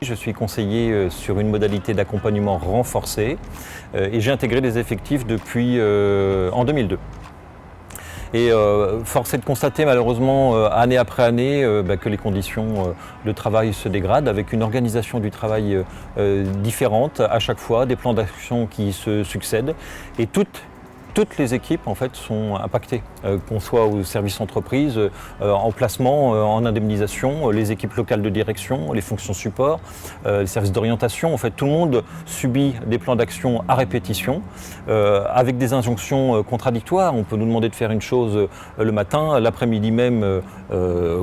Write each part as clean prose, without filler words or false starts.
Je suis conseiller sur une modalité d'accompagnement renforcée et j'ai intégré des effectifs depuis en 2002. Et force est de constater malheureusement année après année que les conditions de travail se dégradent avec une organisation du travail différente à chaque fois, des plans d'action qui se succèdent et toutes les équipes en fait sont impactées, qu'on soit au service entreprise, en placement, en indemnisation, les équipes locales de direction, les fonctions support, les services d'orientation. En fait, tout le monde subit des plans d'action à répétition, avec des injonctions contradictoires. On peut nous demander de faire une chose le matin, l'après-midi même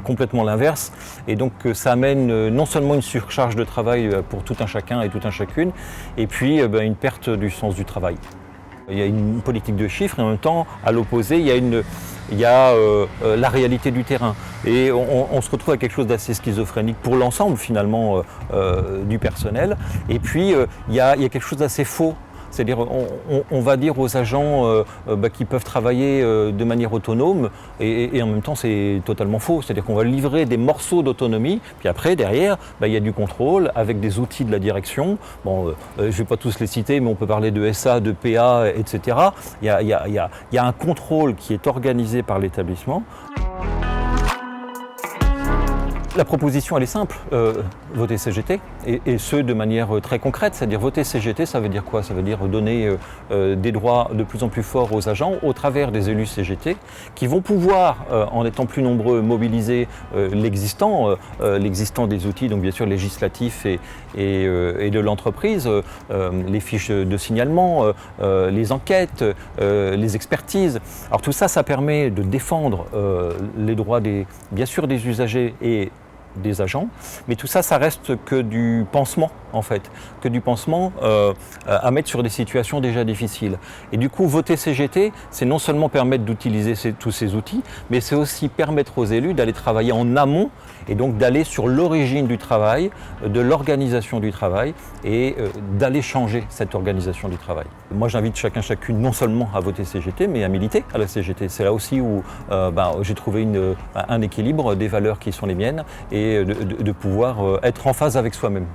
complètement l'inverse. Et donc ça amène non seulement une surcharge de travail pour tout un chacun et tout un chacune, et puis une perte du sens du travail. Il y a une politique de chiffres et en même temps, à l'opposé, il y a la réalité du terrain. Et on se retrouve à quelque chose d'assez schizophrénique pour l'ensemble finalement du personnel. Et puis, il y a quelque chose d'assez faux. C'est-à-dire on va dire aux agents qu'ils peuvent travailler de manière autonome et en même temps c'est totalement faux. C'est-à-dire qu'on va livrer des morceaux d'autonomie, puis après derrière il y a du contrôle avec des outils de la direction. Bon, je ne vais pas tous les citer, mais on peut parler de SA, de PA, etc. Il y a un contrôle qui est organisé par l'établissement. La proposition, elle est simple, voter CGT, et ce de manière très concrète, c'est-à-dire voter CGT, ça veut dire quoi? Ça veut dire donner des droits de plus en plus forts aux agents au travers des élus CGT qui vont pouvoir, en étant plus nombreux, mobiliser l'existant des outils, donc bien sûr législatifs et de l'entreprise, les fiches de signalement, les enquêtes, les expertises. Alors tout ça, ça permet de défendre les droits bien sûr des usagers et des agents, mais tout ça, ça reste que du pansement en fait, que du pansement à mettre sur des situations déjà difficiles. Et du coup, voter CGT, c'est non seulement permettre d'utiliser tous ces outils, mais c'est aussi permettre aux élus d'aller travailler en amont et donc d'aller sur l'origine du travail, de l'organisation du travail et d'aller changer cette organisation du travail. Moi, j'invite chacune non seulement à voter CGT, mais à militer à la CGT. C'est là aussi où j'ai trouvé un équilibre des valeurs qui sont les miennes et de pouvoir être en phase avec soi-même.